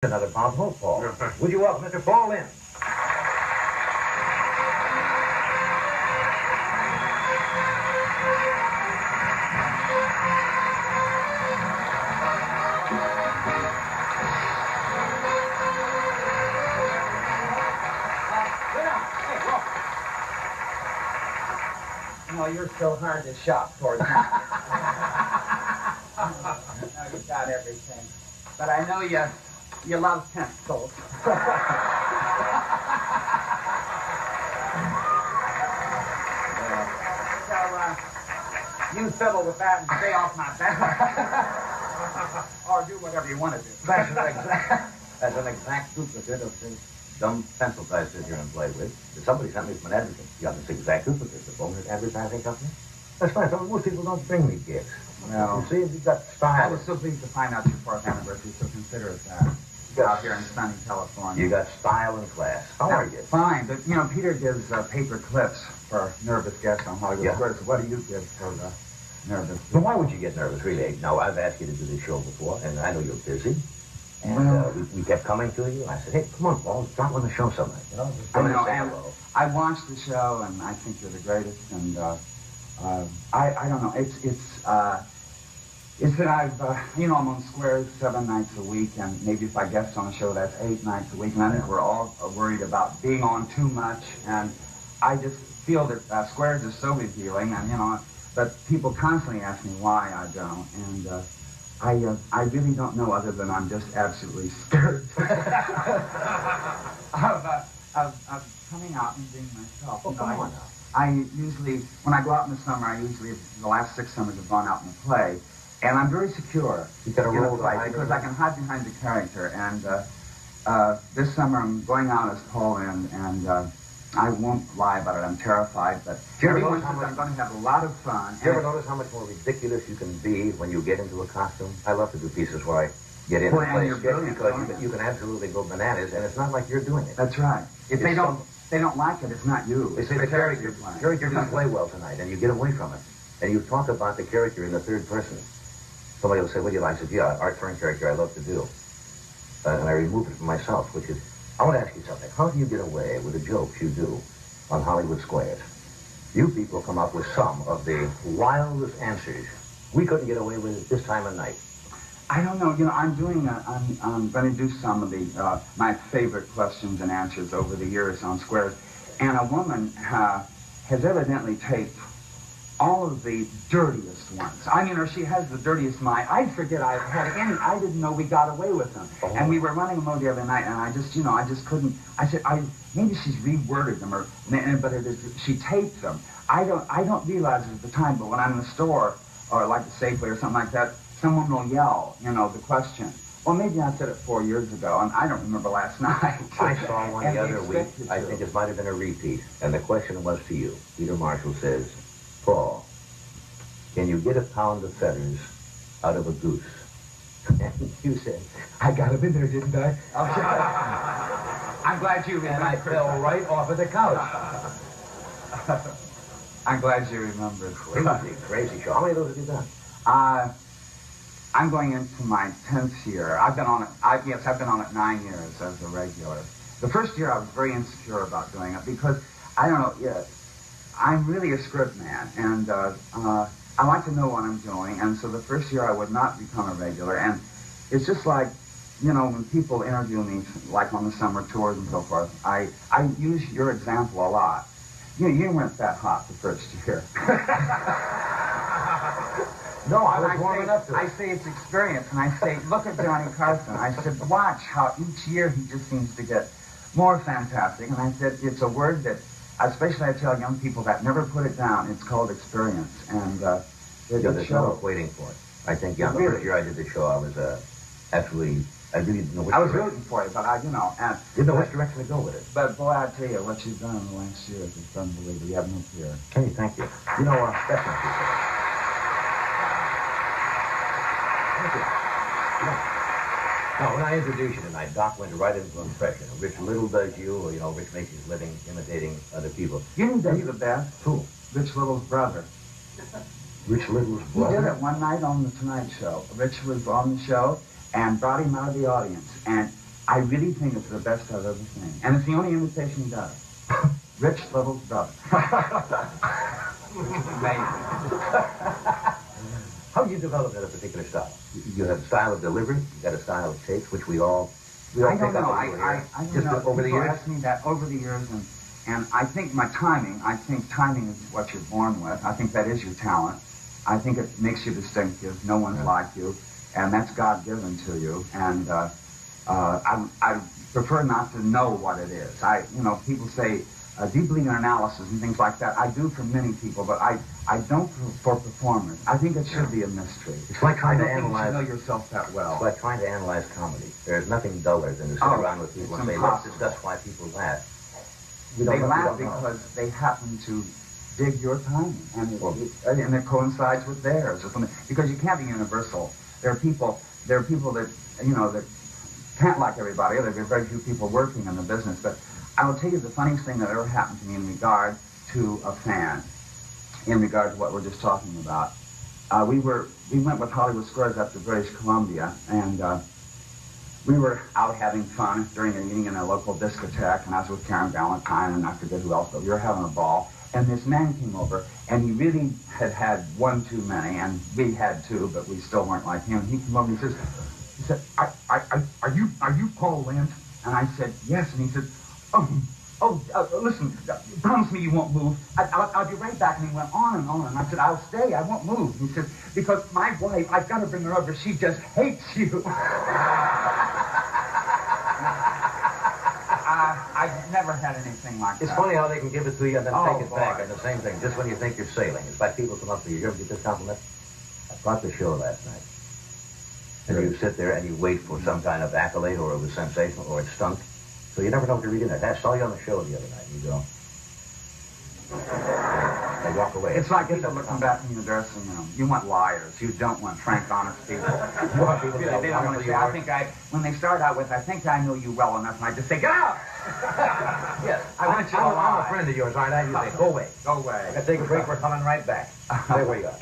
Another Bob Hope, Paul. Would you welcome Mr. Pail Lynde? No, you're so hard to shop for. No, you got everything. But I know you love pencils. You fiddle with that and stay off my back. Or do whatever you want to do. That's an exact duplicate of the dumb pencils I sit here and play with. Somebody sent me from an advertising. You got this exact duplicate. The bonus advertising company? That's fine. Most people don't bring me gifts. Well, you see, you've got style. I was so pleased to find out your 4th anniversary, so consider it that. Out here in sunny California. You got style and class. How are you? Fine, but, you know, Peter gives paper clips for nervous guests on Hollywood Squares. So what do you give for the nervous? Well, why would you get nervous, really? No, I've asked you to do this show before, and I know you're busy. And we kept coming to you. I said, hey, come on, Paul, drop on the show some night. You know, just I know, and I watched the show, and I think you're the greatest, and I don't know, it's that I've, you know, I'm on Squares 7 nights a week, and maybe if I guest on a show, that's 8 nights a week, and I think we're all worried about being on too much, and I just feel that Squares is so revealing, and, you know, but people constantly ask me why I don't, and I really don't know, other than I'm just absolutely scared of coming out and being myself. Oh, come on now. I usually, when I go out in the summer, the last 6 summers have gone out in the play, and I'm very secure. You got a role to hide because I can hide behind the character. And this summer I'm going out as Pail Lynde, and I won't lie about it. I'm terrified, but everyone says I'm going to have a lot of fun. Do you ever notice how much more ridiculous you can be when you get into a costume? I love to do pieces where I get in and play sketch because you can absolutely go bananas, and it's not like you're doing it. That's right. If they don't like it, it's not you. They say the character didn't play well tonight, and you get away from it. And you talk about the character in the third person. Somebody will say, what do you like? I said, yeah, art turn character I love to do. And I remove it from myself, which is, I want to ask you something. How do you get away with the jokes you do on Hollywood Squares? You people come up with some of the wildest answers. We couldn't get away with it this time of night. I don't know. You know, I'm going to do some of the my favorite questions and answers over the years on Squares, and a woman has evidently taped all of the dirtiest ones. I mean, or she has the dirtiest mind. I forget I had any. I didn't know we got away with them. Oh. And we were running them over the other night, and I just, you know, I just couldn't. I said, maybe she's reworded them, she taped them. I don't realize it at the time, but when I'm in the store or like the Safeway or something like that, someone will yell, you know, the question. Well, maybe I said it 4 years ago, and I don't remember last night. I saw one the other week. I think it might have been a repeat, and the question was to you. Peter Marshall says, Paul, can you get a pound of feathers out of a goose? And you said, I got him in there, didn't I? I'm glad you remember. And I fell right off of the couch. I'm glad you remembered. Crazy show. How many of those have you done? I'm going into my 10th year. I've been on it. I've been on it 9 years as a regular. The first year I was very insecure about doing it because I don't know. Yeah, I'm really a script man, and I like to know what I'm doing. And so the first year I would not become a regular. And it's just like, you know, when people interview me, like on the summer tours and so forth, I use your example a lot. You weren't that hot the first year. No, I was warm enough to it. I say it's experience, and I say, look at Johnny Carson. I said, watch how each year he just seems to get more fantastic. And I said, it's a word that, especially I tell young people that never put it down. It's called experience, and there's no waiting for it. I think, the first year I did the show, I was absolutely, I really didn't know which direction. I was rooting for you, but didn't know which direction to go with it. But boy, I tell you, what you've done in the last year is just unbelievable. You have no fear. Kenny, thank you. You know, that's not too bad. Thank you. Now, when I introduced you tonight, Doc went right into impression. Rich Little does you, or, you know, Rich makes his living imitating other people. You know who does the best? Who? Rich Little's brother. Rich Little's brother? He did it one night on The Tonight Show. Rich was on the show and brought him out of the audience. And I really think it's the best I've ever seen. And it's the only imitation he does. Rich Little's brother. Amazing. How do you develop that particular style? You have a style of delivery, you got a style of taste, which we all I don't pick know. up I don't just know. over the People years. ask me that over the years, and I think I think timing is what you're born with. I think that is your talent. I think it makes you distinctive. No one's like you, and that's God-given to you. And I prefer not to know what it is. People say, do you believe in analysis and things like that? I do for many people, but I don't for performers. I think it should be a mystery. It's like trying to I don't think analyze. you know yourself that well. It's like trying to analyze comedy. There's nothing duller than to sit around with people and say, let's discuss why people laugh. They laugh because they happen to dig your timing, and it coincides with theirs or something. Because you can't be universal. There are people that that can't like everybody. There are very few people working in the business. But I will tell you the funniest thing that ever happened to me in regard to a fan, in regard to what we're just talking about. We went with Hollywood Squares up to British Columbia, and we were out having fun during a meeting in a local discotheque, and I was with Karen Valentine and I forget who else, but we were having a ball. And this man came over, and he really had one too many, and we had two, but we still weren't like him. He came over and he said, are you Pail Lynde? And I said, yes. And he said, listen, promise me you won't move. I'll be right back. And he went on, and I said, I'll stay. I won't move. He said, because my wife, I've got to bring her over. She just hates you. I've never had anything like that. It's funny how they can give it to you and then take it back, and the same thing, just when you think you're sailing. It's like people come up to you, you ever get this compliment? I brought the show last night. And you sit there and you wait for some kind of accolade, or it was sensational, or it stunk. So you never know what you're reading. I saw you on the show the other night. You go. They walk away. It's like people looking back in the dressing room. You want liars. You don't want frank, honest people. You want people They don't want to say, when they start out with, I think I know you well enough, and I just say, get out! Yes. I'm a friend of yours, aren't I? You say, go away. Go away. I gotta take a break. We're coming right back. There we go.